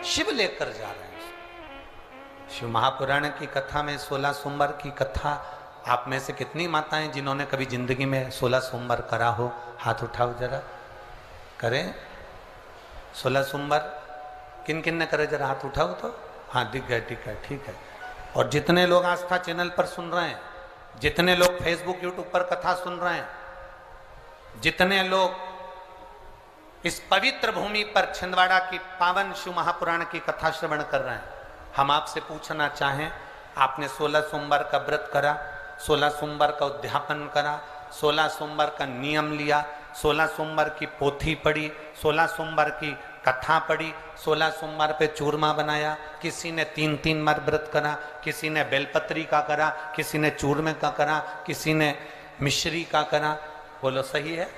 शिव लेकर जा रहे हैं। शिव महापुराण की कथा में 16 सोमवार की कथा, आप में से कितनी माताएं जिन्होंने कभी जिंदगी में 16 सोमवार करा हो, हाथ उठाओ जरा। करें 16 सोमवार? किन किन ने करे जरा हाथ उठाओ तो। हाँ दिख गए, ठीक है ठीक है। और जितने लोग आस्था चैनल पर सुन रहे हैं, जितने लोग फेसबुक यूट्यूब पर कथा सुन रहे हैं, जितने लोग इस पवित्र भूमि पर छिंदवाड़ा की पावन शिव महापुराण की कथा श्रवण कर रहे हैं, हम आपसे पूछना चाहें, आपने 16 सोमवार का व्रत करा, 16 सोमवार का उद्यापन करा, 16 सोमवार का नियम लिया, 16 सोमवार की पोथी पढ़ी, 16 सोमवार की कथा पढ़ी, 16 सोमवार पे चूरमा बनाया, किसी ने 3 बार व्रत करा, किसी ने बेलपत्री का करा, किसी ने चूरमे का करा, किसी ने मिश्री का करा। बोलो सही है?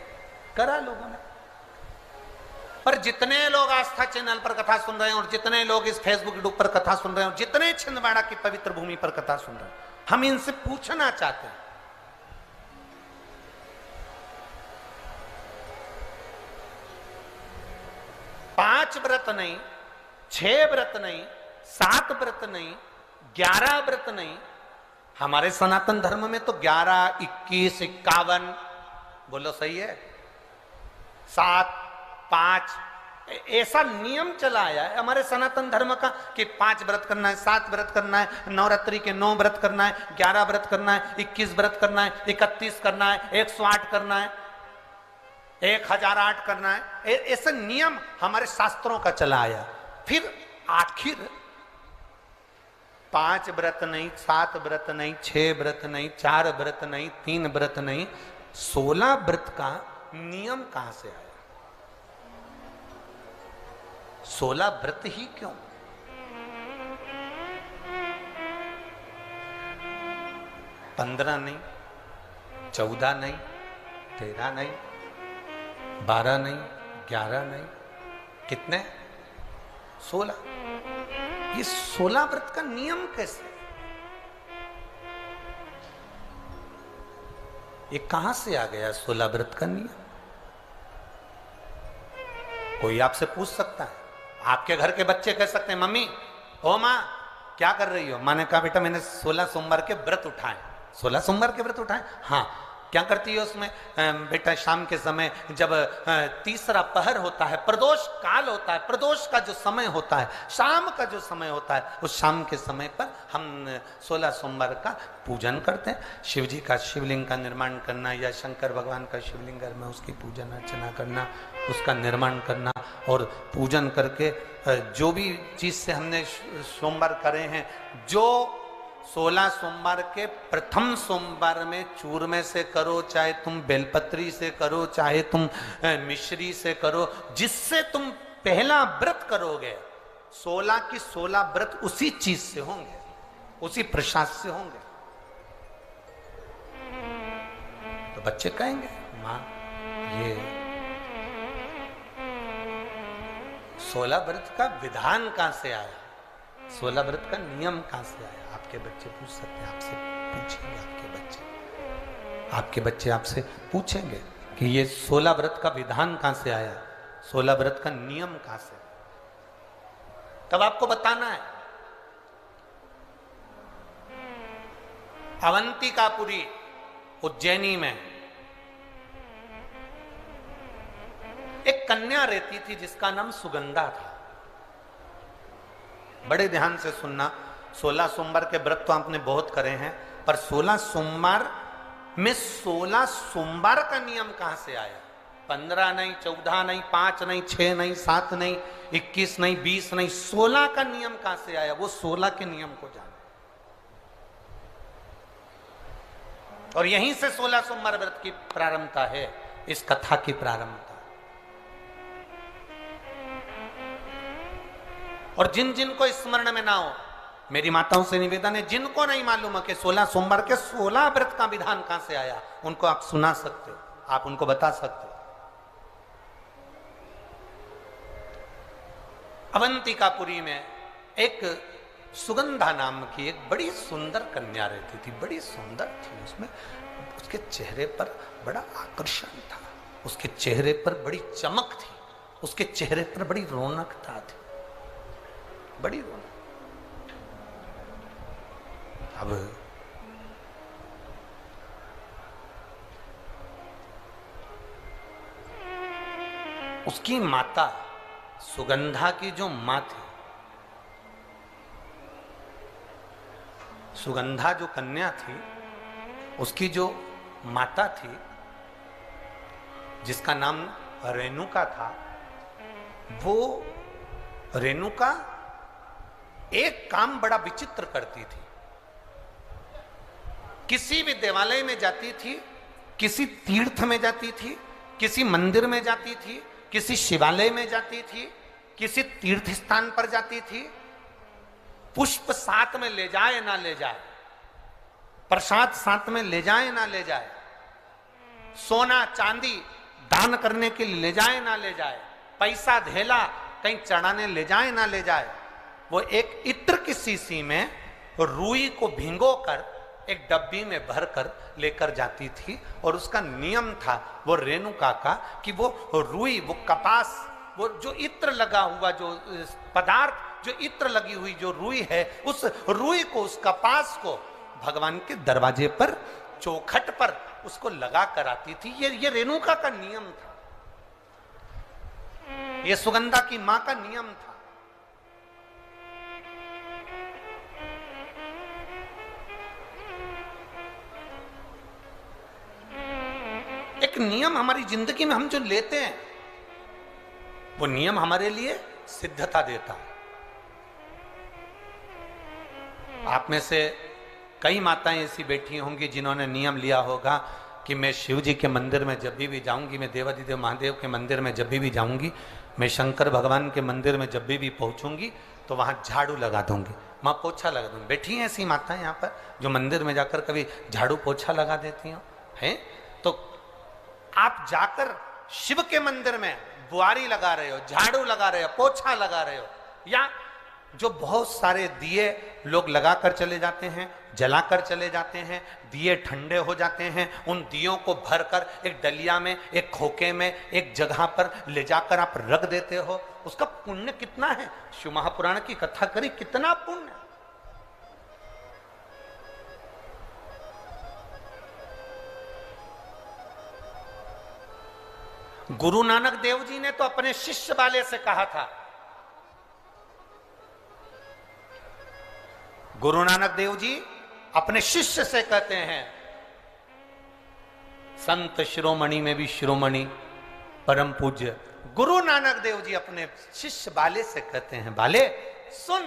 करा लोगों ने। पर जितने लोग आस्था चैनल पर कथा सुन रहे हैं और जितने लोग इस फेसबुक यूट्यूब पर कथा सुन रहे हैं और जितने छिंदवाड़ा की पवित्र भूमि पर कथा सुन रहे हैं, हम इनसे पूछना चाहते हैं, पांच व्रत नहीं, 6 व्रत नहीं, 7 व्रत नहीं, 11 व्रत नहीं, हमारे सनातन धर्म में तो 11, 21, 51, बोलो सही है, 7, 5 ऐसा नियम चला आया है हमारे सनातन धर्म का कि 5 व्रत करना है, 7 व्रत करना है, नवरात्रि के 9 व्रत करना है, 11 व्रत करना है, 21 व्रत करना है, 31 करना है, 108 करना है, 1008 करना है। ऐसा नियम हमारे शास्त्रों का चला आया। फिर आखिर 5 व्रत नहीं, 7 व्रत नहीं, 6 व्रत नहीं, 4 व्रत नहीं, 3 व्रत नहीं, 16 व्रत का नियम कहां से आया? 16 व्रत ही क्यों? पंद्रह नहीं, 14 नहीं, 13 नहीं, 12 नहीं, 11 नहीं, कितने? 16। ये 16 व्रत का नियम कैसे? ये कहां से आ गया 16 व्रत का नियम? कोई आपसे पूछ सकता है, आपके घर के बच्चे कह सकते हैं, मम्मी ओ माँ क्या कर रही हो? माँ ने कहा बेटा मैंने 16 सोमवार के व्रत उठाए। 16 सोमवार के व्रत उठाए? हाँ। क्या करती है उसमें? बेटा शाम के समय जब तीसरा पहर होता है, प्रदोष काल होता है, प्रदोष का जो समय होता है, शाम का जो समय होता है, उस शाम के समय पर हम 16 सोमवार का पूजन करते हैं। शिव जी का शिवलिंग का निर्माण करना या शंकर भगवान का शिवलिंग घर में उसकी पूजन अर्चना करना, उसका निर्माण करना और पूजन करके जो भी चीज से हमने सोमवार करे हैं, जो 16 सोमवार के प्रथम सोमवार में चूरमे से करो, चाहे तुम बेलपत्री से करो, चाहे तुम मिश्री से करो, जिससे तुम पहला व्रत करोगे, 16 की 16 व्रत उसी चीज से होंगे, उसी प्रसाद से होंगे। तो बच्चे कहेंगे मां ये 16 व्रत का विधान कहां से आया, 16 व्रत का नियम कहां से आया? आपके बच्चे पूछ सकते हैं, आपसे पूछेंगे, आपके बच्चे आपसे पूछेंगे कि ये 16 व्रत का विधान कहां से आया, 16 व्रत का नियम कहां से? तब आपको बताना है। अवंतिकापुरी उज्जैनी में एक कन्या रहती थी जिसका नाम सुगंधा था। बड़े ध्यान से सुनना, 16 सोमवार के व्रत तो आपने बहुत करे हैं, पर 16 सोमवार में 16 सोमवार का नियम कहां से आया? 15 नहीं, 14 नहीं, 5 नहीं, 6 नहीं, 7 नहीं, 21 नहीं, 20 नहीं, 16 का नियम कहां से आया? वो 16 के नियम को जाने। और यहीं से 16 सोमवार व्रत की प्रारंभता है, इस कथा की प्रारंभता। और जिन जिन को स्मरण में ना हो, मेरी माताओं से निवेदन है, जिनको नहीं मालूम है कि 16 सोमवार के 16 व्रत का विधान कहां से आया, उनको आप सुना सकते हो, आप उनको बता सकते हो। अवंतिकापुरी में एक सुगंधा नाम की एक बड़ी सुंदर कन्या रहती थी, बड़ी सुंदर थी। उसमें उसके चेहरे पर बड़ा आकर्षण था, उसके चेहरे पर बड़ी चमक थी, उसके चेहरे पर बड़ी रौनकता थी। बड़ी रोना। अब उसकी माता सुगंधा की जो मां थी, सुगंधा जो कन्या थी, उसकी जो माता थी जिसका नाम रेणुका था, वो रेणुका एक काम बड़ा विचित्र करती थी। किसी भी देवालय में जाती थी, किसी तीर्थ में जाती थी, किसी मंदिर में जाती थी, किसी शिवालय में जाती थी, किसी तीर्थ स्थान पर जाती थी, पुष्प साथ में ले जाए ना ले जाए, प्रसाद साथ में ले जाए ना ले जाए, सोना चांदी दान करने के लिए ले जाए ना ले जाए, पैसा धेला कहीं चढ़ाने ले जाए ना ले जाए, वो एक इत्र की शीशी में रुई को भिंगो कर एक डब्बी में भरकर लेकर जाती थी। और उसका नियम था वो रेणुका का कि वो रुई, वो कपास, वो जो इत्र लगा हुआ जो पदार्थ, जो इत्र लगी हुई जो रुई है, उस रुई को, उस कपास को भगवान के दरवाजे पर, चौखट पर उसको लगा कर आती थी। ये रेणुका का नियम था, ये सुगंधा की मां का नियम था। एक नियम हमारी जिंदगी में हम जो लेते हैं, वो नियम हमारे लिए सिद्धता देता है। आप में से कई माताएं ऐसी बैठी होंगी जिन्होंने नियम लिया होगा कि मैं शिव जी के मंदिर में जब भी जाऊंगी, मैं देवादिदेव महादेव के मंदिर में जब भी जाऊंगी, मैं शंकर भगवान के मंदिर में जब भी पहुंचूंगी तो वहां झाड़ू लगा दूंगी, मां पोछा लगा दूंगी। बैठी हैं ऐसी माताएं यहाँ पर जो मंदिर में जाकर कभी झाड़ू पोछा लगा देती हो हैं? तो आप जाकर शिव के मंदिर में बुआरी लगा रहे हो, झाड़ू लगा रहे हो, पोछा लगा रहे हो, या जो बहुत सारे दिए लोग लगाकर चले जाते हैं, जलाकर चले जाते हैं, दिए ठंडे हो जाते हैं, उन दियों को भरकर एक डलिया में, एक खोखे में, एक जगह पर ले जाकर आप रख देते हो, उसका पुण्य कितना है? शिव महापुराण की कथा करी, कितना पुण्य। गुरु नानक देव जी ने तो अपने शिष्य वाले से कहा था, गुरु नानक देव जी अपने शिष्य से कहते हैं, संत शिरोमणि में भी शिरोमणि परम पूज्य गुरु नानक देव जी अपने शिष्य बाले से कहते हैं, बाले सुन,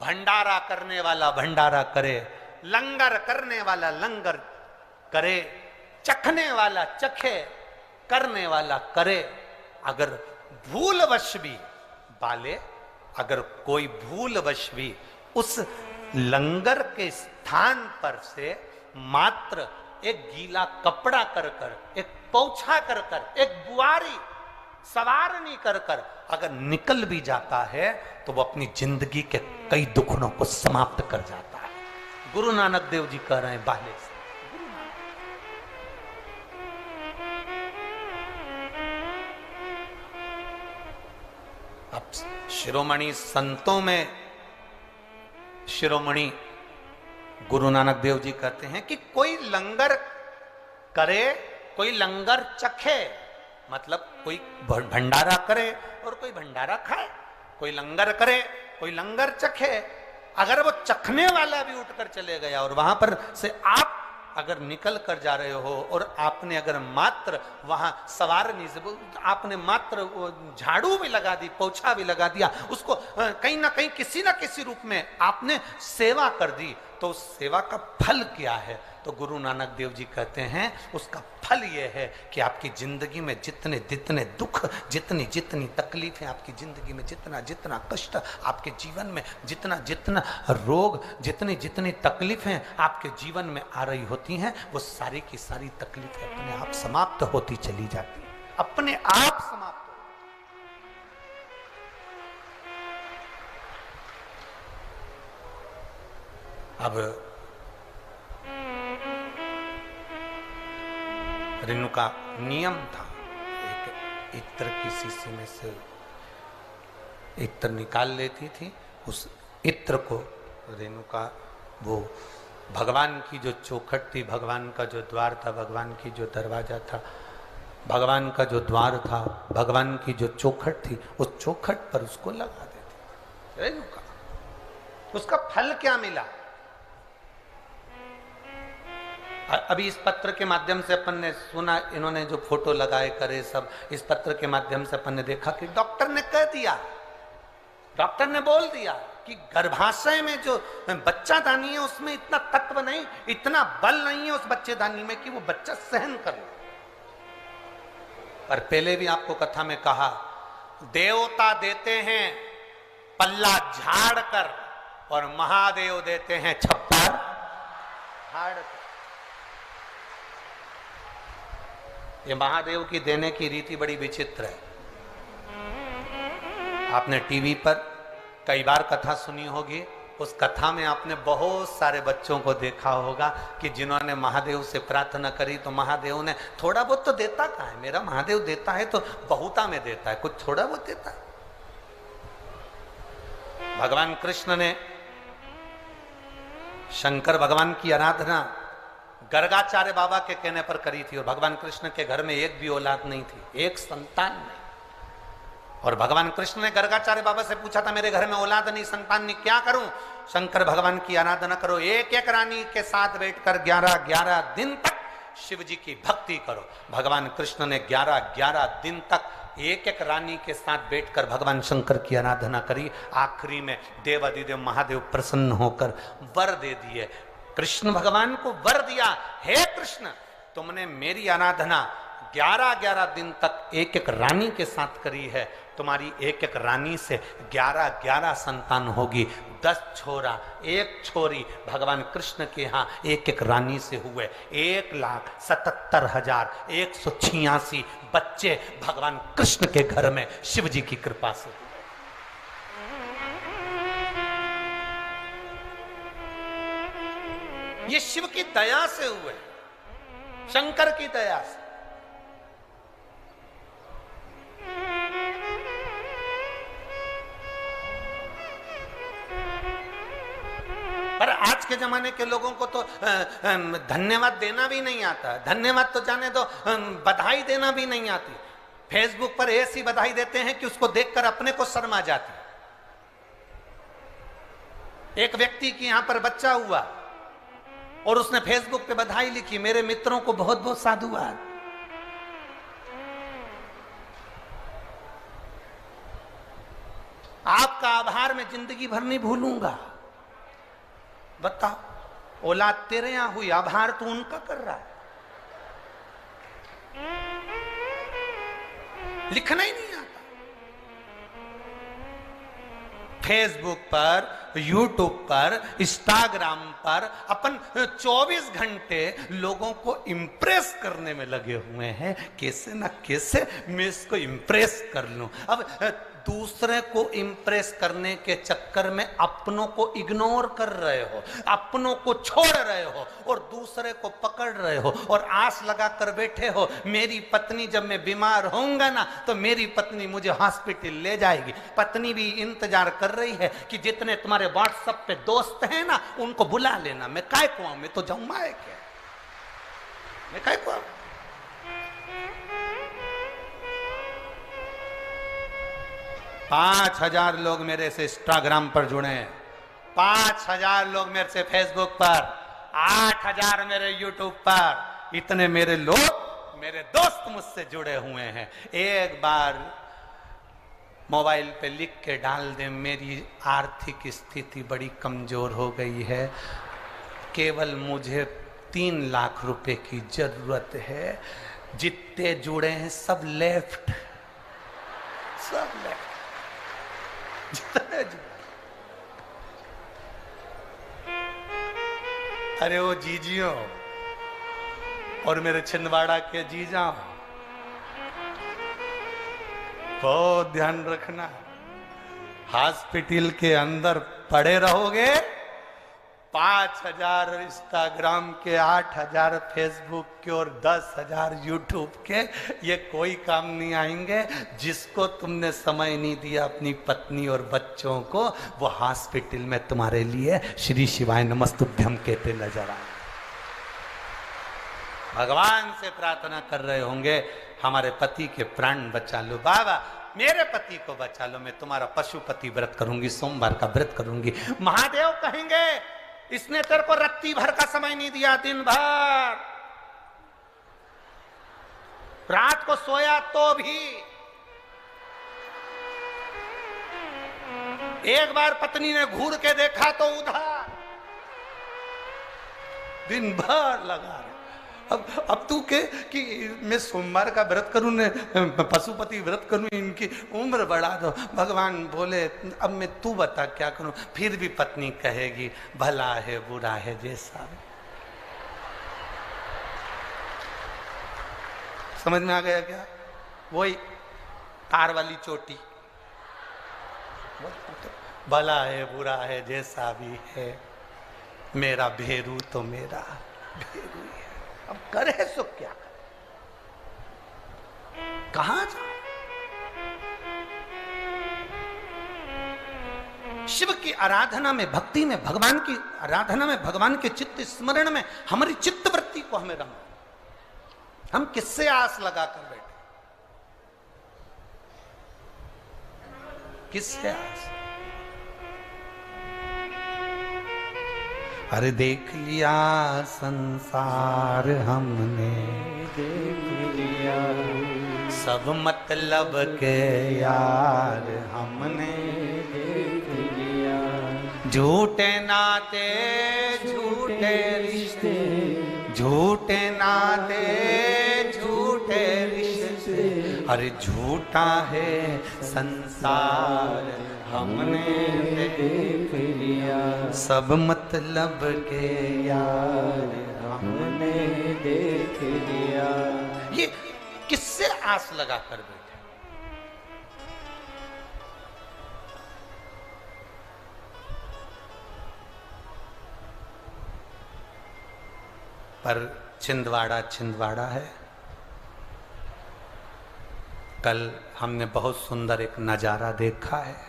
भंडारा करने वाला भंडारा करे, लंगर करने वाला लंगर करे, चखने वाला चखे, करने वाला करे। अगर भूलवश भी बाले, अगर कोई भूलवश भी उस लंगर के स्थान पर से मात्र एक गीला कपड़ा कर कर, एक पोछा कर कर, एक बुआरी सवारनी कर कर अगर निकल भी जाता है तो वो अपनी जिंदगी के कई दुखड़ों को समाप्त कर जाता है। गुरु नानक देव जी कह रहे हैं बाले से। अब शिरोमणि संतों में शिरोमणि गुरु नानक देव जी कहते हैं कि कोई लंगर करे, कोई लंगर चखे, मतलब कोई भंडारा करे और कोई भंडारा खाए, कोई लंगर करे, कोई लंगर चखे। अगर वो चखने वाला भी उठकर चले गया और वहां पर से आप अगर निकल कर जा रहे हो और आपने अगर मात्र वहां सवारनी से आपने मात्र झाड़ू भी लगा दी, पोछा भी लगा दिया, उसको कहीं ना कहीं किसी ना किसी रूप में आपने सेवा कर दी, तो उस सेवा का फल क्या है? तो गुरु नानक देव जी कहते हैं उसका फल यह है कि आपकी जिंदगी में जितने जितने दुख, जितनी जितनी तकलीफें आपकी जिंदगी में, जितना जितना कष्ट आपके जीवन में, जितना जितना रोग, जितनी जितनी तकलीफें आपके जीवन में आ रही होती हैं, वो सारी की सारी तकलीफें अपने आप समाप्त होती चली जाती हैं, अपने आप समाप्त। अब रेणु का नियम था एक इत्र की शीशी में से इत्र निकाल लेती थी। उस इत्र को रेणुका वो भगवान की जो चौखट थी, भगवान का जो द्वार था, भगवान की जो दरवाजा था, भगवान का जो द्वार था, भगवान की जो चौखट थी, उस चौखट पर उसको लगा देती रेणुका। उसका फल क्या मिला? अभी इस पत्र के माध्यम से अपन ने सुना, इन्होंने जो फोटो लगाए करे सब, इस पत्र के माध्यम से अपन ने देखा कि डॉक्टर ने कह दिया, डॉक्टर ने बोल दिया कि गर्भाशय में जो बच्चादानी है उसमें इतना तत्व नहीं, इतना बल नहीं है उस बच्चेदानी में कि वो बच्चा सहन कर ले। पर पहले भी आपको कथा में कहा, देवता देते हैं पल्ला झाड़ कर और महादेव देते हैं छप्पर झाड़ कर। ये महादेव की देने की रीति बड़ी विचित्र है। आपने टीवी पर कई बार कथा सुनी होगी, उस कथा में आपने बहुत सारे बच्चों को देखा होगा कि जिन्होंने महादेव से प्रार्थना करी तो महादेव ने थोड़ा बहुत तो देता कहाँ है, मेरा महादेव देता है तो बहुता में देता है, कुछ थोड़ा बहुत देता है। भगवान कृष्ण ने शंकर भगवान की आराधना गर्गाचार्य बाबा के कहने पर करी थी और भगवान कृष्ण के घर में एक भी औलाद नहीं थी, एक संतान नहीं। और भगवान कृष्ण ने गर्गाचार्य बाबा से पूछा था, मेरे घर में औलाद नहीं, संतान नहीं, क्या करूं? शंकर भगवान की आराधना करो, एक एक रानी के साथ बैठकर 11-11 दिन तक शिव जी की भक्ति करो। भगवान कृष्ण ने 11-11 दिन तक एक एक रानी के साथ बैठकर भगवान शंकर की आराधना करी। आखिरी में देवादिदेव महादेव प्रसन्न होकर वर दे दिए। कृष्ण भगवान को वर दिया, हे कृष्ण, तुमने मेरी आराधना 11-11 दिन तक एक एक रानी के साथ करी है, तुम्हारी एक एक रानी से 11-11 संतान होगी। 10 छोरा 1 छोरी भगवान कृष्ण के यहाँ एक एक रानी से हुए। 1,77,186 बच्चे भगवान कृष्ण के घर में शिव जी की कृपा से। ये शिव की दया से हुए, शंकर की दया से। पर आज के जमाने के लोगों को तो धन्यवाद देना भी नहीं आता। धन्यवाद तो जाने दो, बधाई देना भी नहीं आती। फेसबुक पर ऐसी बधाई देते हैं कि उसको देखकर अपने को शर्म आ जाती। एक व्यक्ति की यहां पर बच्चा हुआ और उसने फेसबुक पे बधाई लिखी, मेरे मित्रों को बहुत बहुत साधुवाद। आपका आभार मैं जिंदगी भर नहीं भूलूंगा। बताओ, औलाद तेरे यहां हुई, आभार तू उनका कर रहा है। लिखना ही नहीं आता। फेसबुक पर, यूट्यूब पर, इंस्टाग्राम पर अपन 24 घंटे लोगों को इंप्रेस करने में लगे हुए हैं। कैसे ना कैसे मैं इसको इंप्रेस कर लूं। अब दूसरे को इंप्रेस करने के चक्कर में अपनों को इग्नोर कर रहे हो, अपनों को छोड़ रहे हो और दूसरे को पकड़ रहे हो और आस लगा कर बैठे हो, मेरी पत्नी जब मैं बीमार होऊंगा ना तो मेरी पत्नी मुझे हॉस्पिटल ले जाएगी। पत्नी भी इंतजार कर रही है कि जितने तुम्हारे व्हाट्सएप पे दोस्त हैं ना उनको बुला लेना। मैं काय को आऊं, मैं तो जाऊं माए क्या, मैं काय को आऊं। 5,000 लोग मेरे से इंस्टाग्राम पर जुड़े हैं, 5,000 लोग मेरे से फेसबुक पर, 8,000 मेरे यूट्यूब पर। इतने मेरे लोग, मेरे दोस्त मुझसे जुड़े हुए हैं। एक बार मोबाइल पे लिख के डाल दे, मेरी आर्थिक स्थिति बड़ी कमजोर हो गई है, केवल मुझे 3 लाख रुपए की जरूरत है। जितने जुड़े हैं सब लेफ्ट, सब लेफ्ट। जितने जुड़े, अरे वो जीजियों और मेरे छिंदवाड़ा के जीजा, बहुत ध्यान रखना। हॉस्पिटल के अंदर पड़े रहोगे, 5,000 इंस्टाग्राम के, 8,000 फेसबुक के और 10,000 यूट्यूब के, ये कोई काम नहीं आएंगे। जिसको तुमने समय नहीं दिया अपनी पत्नी और बच्चों को, वो हॉस्पिटल में तुम्हारे लिए श्री शिवाय नमस्तुभ्यम कहते नजर आए। भगवान से प्रार्थना कर रहे होंगे हमारे पति के प्राण बचा लो बाबा, मेरे पति को बचा लो, मैं तुम्हारा पशुपति व्रत करूंगी, सोमवार का व्रत करूंगी। महादेव कहेंगे इसने तेरे को रत्ती भर का समय नहीं दिया, दिन भर रात को सोया तो भी। एक बार पत्नी ने घूर के देखा तो उधर, दिन भर लगा रहे। अब तू के कि मैं सोमवार का व्रत करूं ने पशुपति व्रत करूं, इनकी उम्र बढ़ा दो। भगवान बोले अब मैं तू बता क्या करूं। फिर भी पत्नी कहेगी भला है बुरा है जैसा। समझ में आ गया क्या? वही तार वाली चोटी, भला है बुरा है जैसा भी है, मेरा भेरू तो मेरा भेरू है। अब करे सो क्या करे, कहां जाए? शिव की आराधना में, भक्ति में, भगवान की आराधना में, भगवान के चित्त स्मरण में हमारी चित्त वृत्ति को हमें रंग। हम किससे आस लगा कर बैठे? किससे आस? अरे देख लिया संसार हमने, देख लिया सब मतलब के यार हमने, देख लिया झूठे नाते झूठे रिश्ते, झूठे नाते झूठे रिश्ते, अरे झूठा है संसार हमने देख लिया, सब मतलब के यार हमने देख लिया। ये किससे आस लगा कर बैठे? पर छिंदवाड़ा छिंदवाड़ा है। कल हमने बहुत सुंदर एक नजारा देखा है।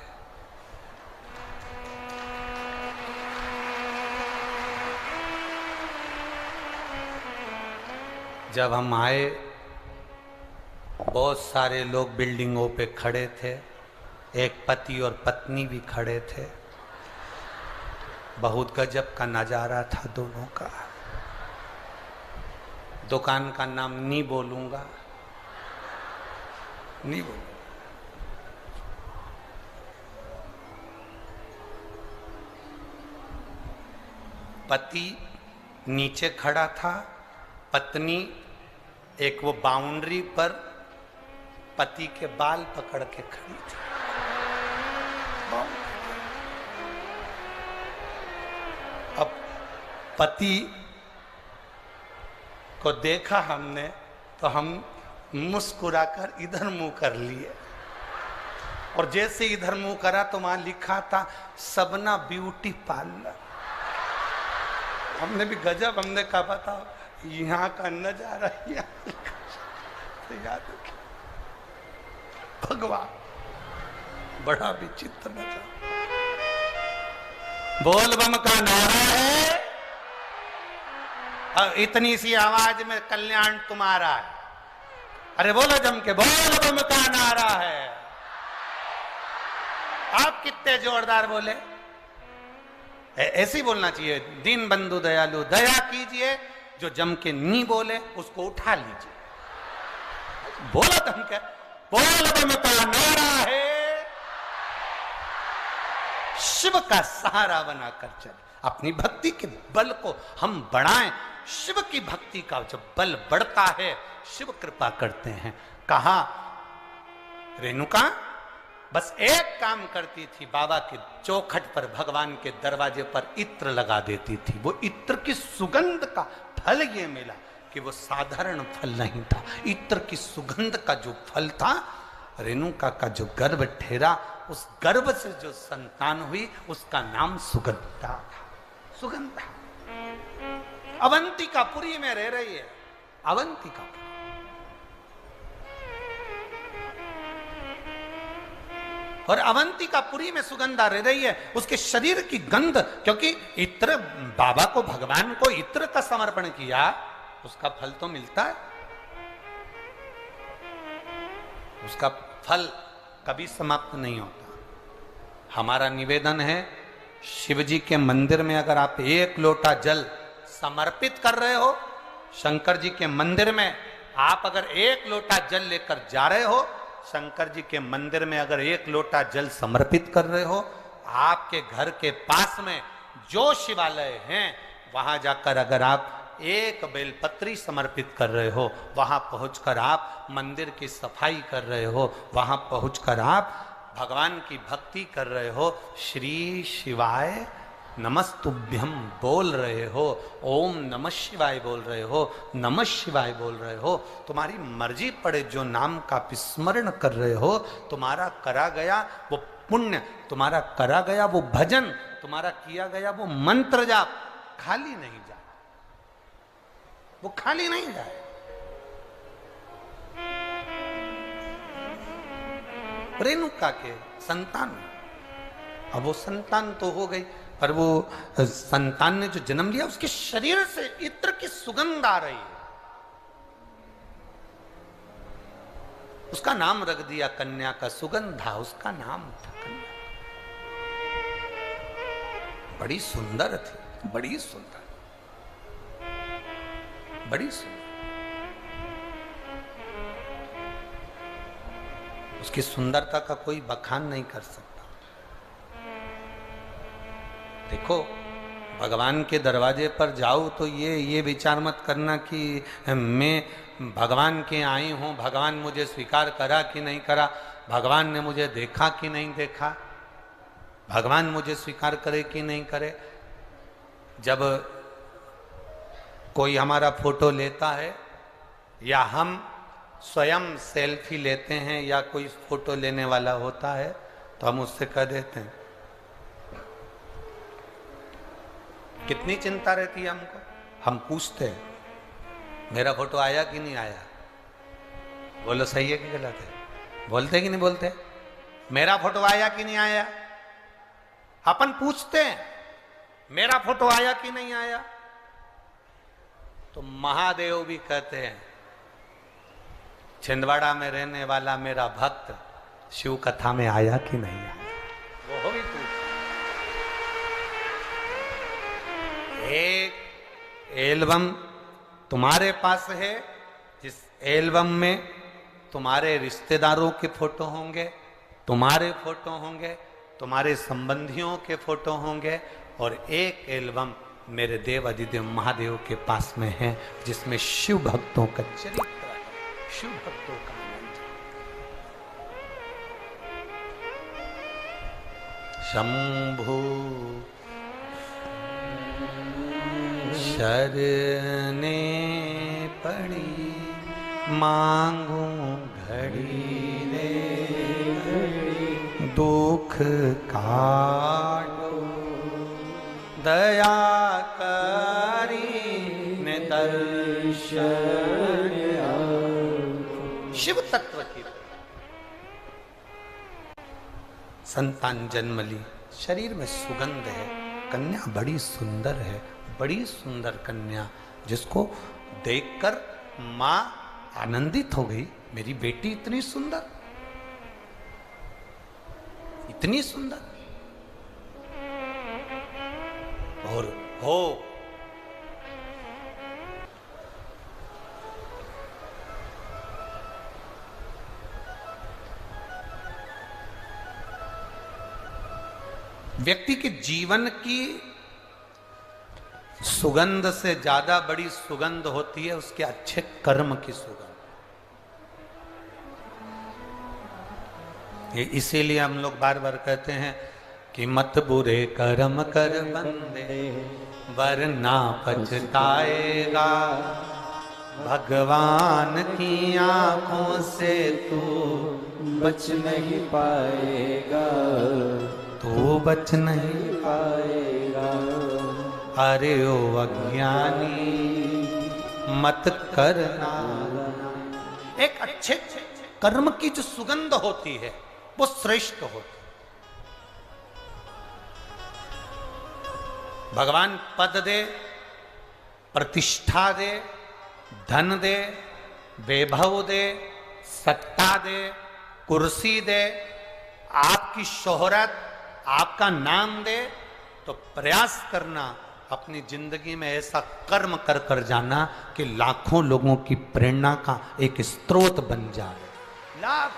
जब हम आए बहुत सारे लोग बिल्डिंगों पे खड़े थे, एक पति और पत्नी भी खड़े थे। बहुत गजब का नजारा था दोनों का। दुकान का नाम नहीं बोलूंगा, नहीं बोलूंगा। पति नीचे खड़ा था, पत्नी एक वो बाउंड्री पर पति के बाल पकड़ के खड़ी थी। अब पति को देखा हमने तो हम मुस्कुराकर इधर मुंह कर लिए, और जैसे इधर मुंह करा तो वहां लिखा था सबना ब्यूटी पार्लर। हमने भी गजब, हमने कहा पता यहाँ का नजारा तो याद रखिए, भगवान बड़ा विचित्र नजारा। बोल बम का नारा है और इतनी सी आवाज में कल्याण तुम्हारा है। अरे बोलो जम के, बोल बम का नारा है। आप कितने जोरदार बोले। ऐसे ही बोलना चाहिए, दीन बंधु दयालु दया कीजिए। जो जम के नहीं बोले उसको उठा लीजिए। बोला तो हम क्या, बोल बम का नारा है। शिव का सहारा बनाकर चले, अपनी भक्ति के बल को हम बढ़ाएं। शिव की भक्ति का जब बल बढ़ता है, शिव कृपा करते हैं। कहा रेणुका बस एक काम करती थी, बाबा के चौखट पर, भगवान के दरवाजे पर इत्र लगा देती थी। वो इत्र की सुगंध का फल ये मिला कि वो साधारण फल नहीं था। इत्र की सुगंध का जो फल था, रेणुका का जो गर्भ ठहरा, उस गर्भ से जो संतान हुई उसका नाम सुगंधिता था। सुगंधा। अवंतिकापुरी में रह रही है, अवंतिकापुरी। और अवंतिकापुरी में सुगंधा रह रही है, उसके शरीर की गंध, क्योंकि इत्र, बाबा को, भगवान को इत्र का समर्पण किया, उसका फल तो मिलता है, उसका फल कभी समाप्त नहीं होता। हमारा निवेदन है, शिव जी के मंदिर में अगर आप एक लोटा जल समर्पित कर रहे हो, शंकर जी के मंदिर में आप अगर एक लोटा जल लेकर जा रहे हो, शंकर जी के मंदिर में अगर एक लोटा जल समर्पित कर रहे हो, आपके घर के पास में जो शिवालय हैं वहां जाकर अगर आप एक बेलपत्री समर्पित कर रहे हो, वहां पहुंचकर आप मंदिर की सफाई कर रहे हो, वहां पहुंचकर आप भगवान की भक्ति कर रहे हो, श्री शिवाय नमस्तुभ्यम बोल रहे हो, ओम नमः शिवाय बोल रहे हो, नमः शिवाय बोल रहे हो, तुम्हारी मर्जी पड़े जो नाम का विस्मरण कर रहे हो, तुम्हारा करा गया वो पुण्य, तुम्हारा करा गया वो भजन, तुम्हारा किया गया वो मंत्र जाप खाली नहीं जाए, वो खाली नहीं जाए। रेणुका के संतान, अब वो संतान तो हो गई, पर वो संतान ने जो जन्म लिया उसके शरीर से इत्र की सुगंध आ रही है, उसका नाम रख दिया कन्या का, सुगंधा उसका नाम था कन्या। बड़ी सुंदर थी, बड़ी सुंदर, बड़ी सुंदर। उसकी सुंदरता का कोई बखान नहीं कर सकता। देखो, भगवान के दरवाजे पर जाओ तो ये विचार मत करना कि मैं भगवान के आई हूं, भगवान मुझे स्वीकार करा कि नहीं करा, भगवान ने मुझे देखा कि नहीं देखा, भगवान मुझे स्वीकार करे कि नहीं करे। जब कोई हमारा फोटो लेता है या हम स्वयं सेल्फी लेते हैं या कोई फोटो लेने वाला होता है, तो हम उससे कह देते हैं, कितनी चिंता रहती है हमको, हम पूछते हैं मेरा फोटो आया कि नहीं आया, बोलो सही है कि गलत है, बोलते कि नहीं बोलते, मेरा फोटो आया कि नहीं आया, अपन पूछते हैं मेरा फोटो आया कि नहीं आया। तो महादेव भी कहते हैं, छिंदवाड़ा में रहने वाला मेरा भक्त शिव कथा में आया कि नहीं आया, वो भी पूछ। एक एल्बम तुम्हारे पास है, जिस एल्बम में तुम्हारे रिश्तेदारों के फोटो होंगे, तुम्हारे फोटो होंगे, तुम्हारे संबंधियों के फोटो होंगे, और एक एल्बम मेरे देव अधिदेव महादेव के पास में है, जिसमें शिव भक्तों का चरित्र है, शिव भक्तों का आनंद। शंभु शरने पड़ी मांगू घड़ी रे घड़ी, दुख काटो दया करी ने दर्शन। शिव तत्व की संतान जन्म ली, शरीर में सुगंध है, कन्या बड़ी सुंदर है, बड़ी सुंदर कन्या, जिसको देखकर मां आनंदित हो गई, मेरी बेटी इतनी सुंदर, इतनी सुंदर। और हो व्यक्ति के जीवन की सुगंध से ज्यादा बड़ी सुगंध होती है उसके अच्छे कर्म की सुगंध। इसीलिए हम लोग बार बार कहते हैं कि मत बुरे कर्म कर बंदे वरना पछताएगा, भगवान की आंखों से तू बच नहीं पाएगा, तू बच नहीं पाएगा। अरे ओ अज्ञानी मत करना। एक अच्छे कर्म की जो सुगंध होती है वो श्रेष्ठ होती है। भगवान पद दे, प्रतिष्ठा दे, धन दे, वैभव दे, सत्ता दे, कुर्सी दे, आपकी शोहरत, आपका नाम दे, तो प्रयास करना अपनी जिंदगी में ऐसा कर्म कर कर जाना कि लाखों लोगों की प्रेरणा का एक स्रोत बन जाए। लाख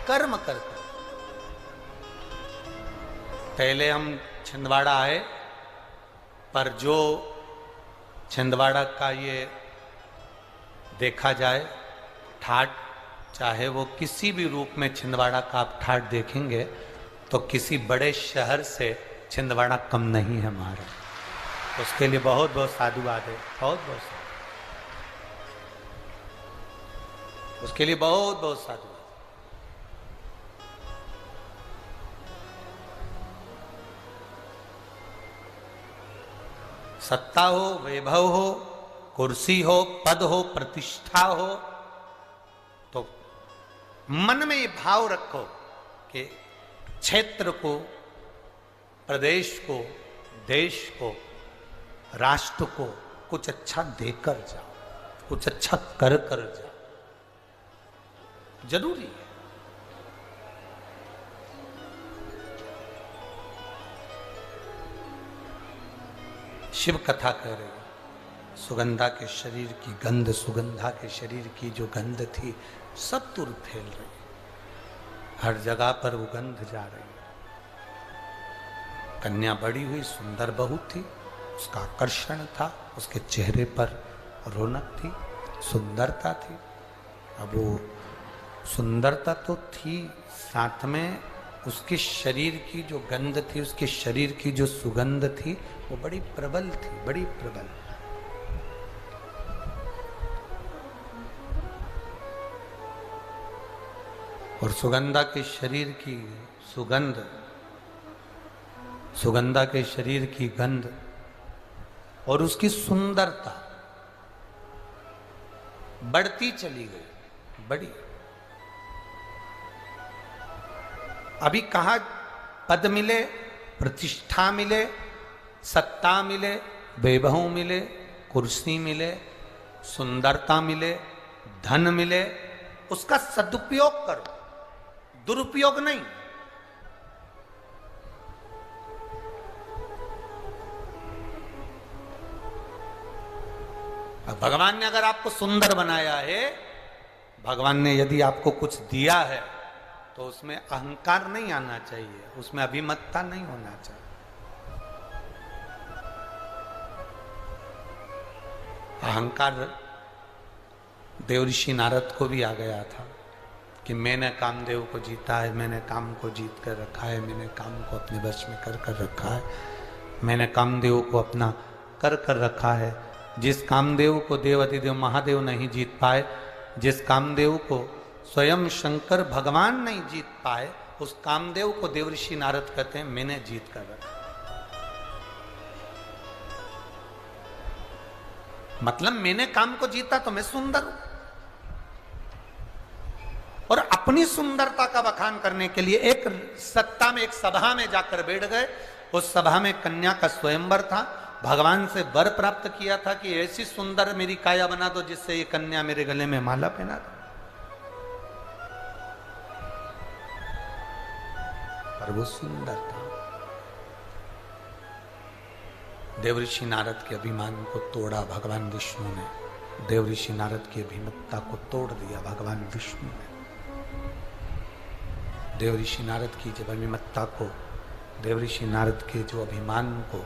कर्म कर कर। पहले हम छिंदवाड़ा आए, पर जो छिंदवाड़ा का ये देखा जाए ठाट, चाहे वो किसी भी रूप में छिंदवाड़ा का आप ठाट देखेंगे तो किसी बड़े शहर से छिंदवाड़ा कम नहीं है हमारा। उसके लिए बहुत बहुत साधुवाद है, बहुत बहुत उसके लिए बहुत बहुत साधुवाद। सत्ता हो, वैभव हो, कुर्सी हो, पद हो, प्रतिष्ठा हो, तो मन में ये भाव रखो कि क्षेत्र को, प्रदेश को, देश को, राष्ट्र को कुछ अच्छा देकर जाओ, कुछ अच्छा कर कर जाओ। जरूरी है। शिव कथा कह रही है, सुगंधा के शरीर की गंध, सुगंधा के शरीर की जो गंध थी सब दूर फैल रही है, हर जगह पर वो गंध जा रही है। कन्या बड़ी हुई, सुंदर बहू थी, उसका आकर्षण था, उसके चेहरे पर रौनक थी, सुंदरता थी। अब वो सुंदरता तो थी, साथ में उसके शरीर की जो गंध थी, उसके शरीर की जो सुगंध थी वो बड़ी प्रबल थी, बड़ी प्रबल। और सुगंधा के शरीर की सुगंध, सुगंधा के शरीर की गंध और उसकी सुंदरता बढ़ती चली गई, बड़ी। अभी कहाँ पद मिले, प्रतिष्ठा मिले, सत्ता मिले, वैभव मिले, कुर्सी मिले, सुंदरता मिले, धन मिले, उसका सदुपयोग करो, दुरुपयोग नहीं। भगवान ने अगर आपको सुंदर बनाया है, भगवान ने यदि आपको कुछ दिया है, तो उसमें अहंकार नहीं आना चाहिए, उसमें अभिमतता नहीं होना चाहिए। अहंकार देवऋषि नारद को भी आ गया था कि मैंने कामदेव को जीता है, मैंने काम को जीत कर रखा है, मैंने काम को अपने वश में कर कर रखा है, मैंने कामदेव को अपना कर कर रखा है। जिस कामदेव को देवाधिदेव महादेव नहीं जीत पाए, जिस कामदेव को स्वयं शंकर भगवान नहीं जीत पाए, उस कामदेव को देवऋषि नारद कहते हैं मैंने जीत कर रखा। मतलब मैंने काम को जीता तो मैं सुंदर हूं। और अपनी सुंदरता का बखान करने के लिए एक सत्ता में, एक सभा में जाकर बैठ गए। उस सभा में कन्या का स्वयंवर था। भगवान से वर प्राप्त किया था कि ऐसी सुंदर मेरी काया बना दो जिससे ये कन्या मेरे गले में माला पहना दो। पर वो सुंदर था। देवऋषि नारद के अभिमान को तोड़ा भगवान विष्णु ने, देवऋषि नारद की अभिमतता को तोड़ दिया भगवान विष्णु ने। देवऋषि नारद की जब अभिमतता को, देवऋषि नारद के जो अभिमान को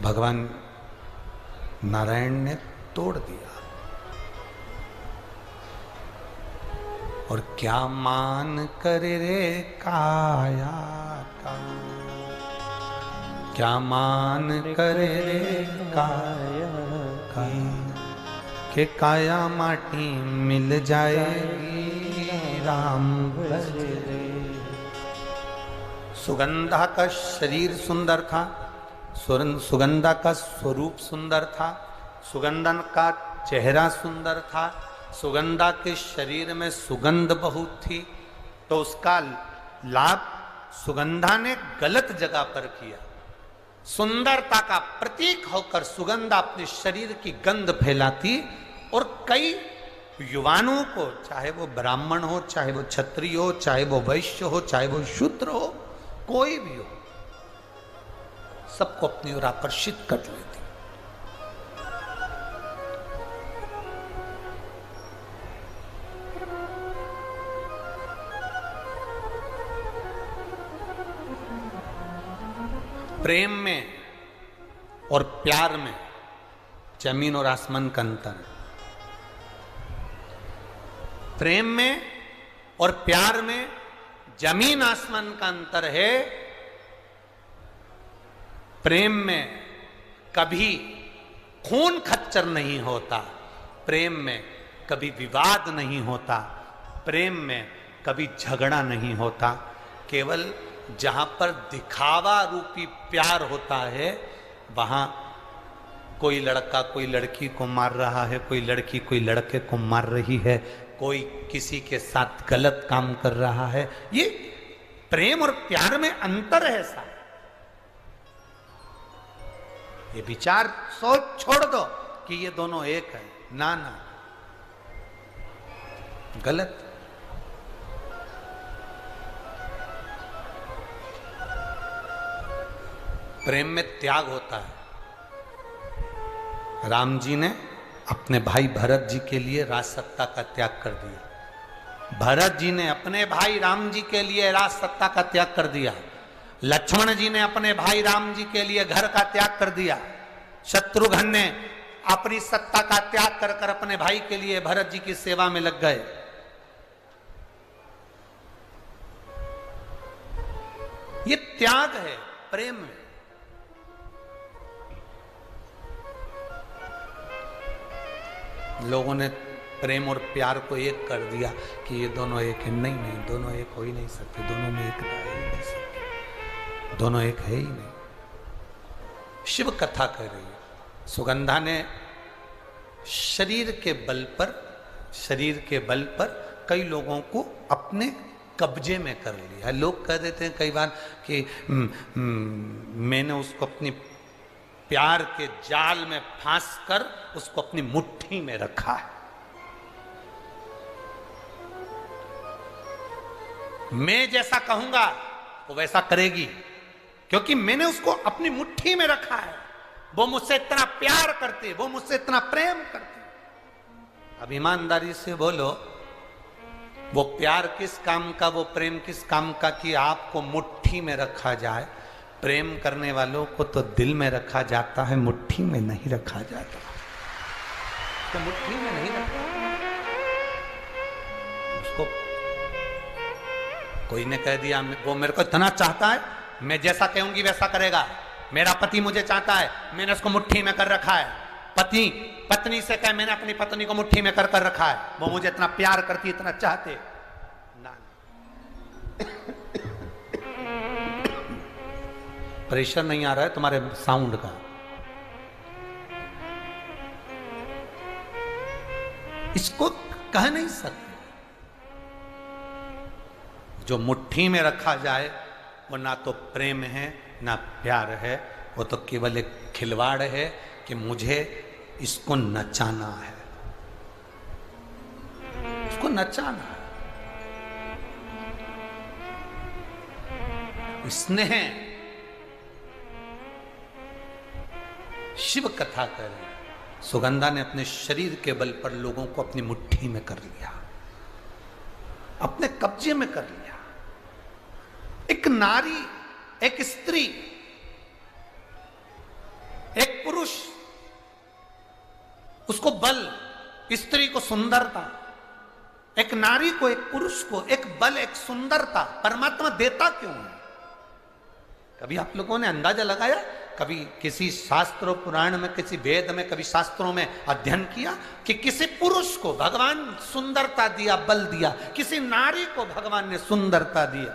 भगवान नारायण ने तोड़ दिया। और क्या मान करे रे काया का, क्या मान करे रे काया का, के काया माटी मिल जाएगी राम भज रे। सुगंधा का शरीर सुंदर था, सुगंधा का स्वरूप सुंदर था, सुगंधन का चेहरा सुंदर था, सुगंधा के शरीर में सुगंध बहुत थी। तो उसका लाभ सुगंधा ने गलत जगह पर किया। सुंदरता का प्रतीक होकर सुगंधा अपने शरीर की गंध फैलाती और कई युवानों को, चाहे वो ब्राह्मण हो, चाहे वो क्षत्रिय हो, चाहे वो वैश्य हो, चाहे वो शूद्र हो, कोई भी हो, सबको अपनी ओर आकर्षित कर लेती। प्रेम में और प्यार में जमीन और आसमान का अंतर है। प्रेम में और प्यार में जमीन आसमान का अंतर है। प्रेम में कभी खून खच्चर नहीं होता, प्रेम में कभी विवाद नहीं होता, प्रेम में कभी झगड़ा नहीं होता। केवल जहां पर दिखावा रूपी प्यार होता है, वहां कोई लड़का कोई लड़की को मार रहा है, कोई लड़की कोई लड़के को मार रही है, कोई किसी के साथ गलत काम कर रहा है। ये प्रेम और प्यार में अंतर है साहब। ये विचार सोच छोड़ दो कि ये दोनों एक है, ना ना, गलत। प्रेम में त्याग होता है। राम जी ने अपने भाई भरत जी के लिए राज सत्ता का त्याग कर दिया। भरत जी ने अपने भाई राम जी के लिए राज सत्ता का त्याग कर दिया। लक्ष्मण जी ने अपने भाई राम जी के लिए घर का त्याग कर दिया। शत्रुघ्न ने अपनी सत्ता का त्याग कर कर अपने भाई के लिए भरत जी की सेवा में लग गए। ये त्याग है प्रेम में। लोगों ने प्रेम और प्यार को एक कर दिया कि ये दोनों एक है। नहीं नहीं, दोनों एक हो ही नहीं सकते, दोनों में एक रह ही नहीं सकते, दोनों एक है ही नहीं। शिव कथा कह रही है, सुगंधा ने शरीर के बल पर कई लोगों को अपने कब्जे में कर लिया। लोग कह देते हैं कई बार कि मैंने उसको अपनी प्यार के जाल में फांस कर उसको अपनी मुट्ठी में रखा है। मैं जैसा कहूंगा वो वैसा करेगी, क्योंकि मैंने उसको अपनी मुट्ठी में रखा है। वो मुझसे इतना प्यार करती, वो मुझसे इतना प्रेम करती। अब ईमानदारी से बोलो, वो प्यार किस काम का, वो प्रेम किस काम का कि आपको मुट्ठी में रखा जाए। प्रेम करने वालों को तो दिल में रखा जाता है, मुट्ठी में नहीं रखा जाता। तो मुट्ठी में नहीं रखा उसको। कोई ने कह दिया वो मेरे को इतना चाहता है, मैं जैसा कहूंगी वैसा करेगा। मेरा पति मुझे चाहता है, मैंने उसको मुट्ठी में कर रखा है। पति पत्नी से कहे, मैंने अपनी पत्नी को मुट्ठी में कर कर रखा है, वो मुझे इतना प्यार करती, इतना चाहते ना। प्रेशर नहीं आ रहा है तुम्हारे साउंड का। इसको कह नहीं सकते। जो मुट्ठी में रखा जाए वो ना तो प्रेम है ना प्यार है, वो तो केवल एक खिलवाड़ है कि मुझे इसको नचाना है, इसको नचाना है। स्नेह शिव कथा कर रहे हैं। सुगंधा ने अपने शरीर के बल पर लोगों को अपनी मुट्ठी में कर लिया, अपने कब्जे में कर लिया। एक नारी, एक स्त्री, एक पुरुष, उसको बल, स्त्री को सुंदरता, एक नारी को, एक पुरुष को एक बल, एक सुंदरता परमात्मा देता क्यों है? कभी आप लोगों ने अंदाजा लगाया? कभी किसी शास्त्रों पुराण में, किसी वेद में, कभी शास्त्रों में अध्ययन किया कि किसी पुरुष को भगवान सुंदरता दिया, बल दिया, किसी नारी को भगवान ने सुंदरता दिया,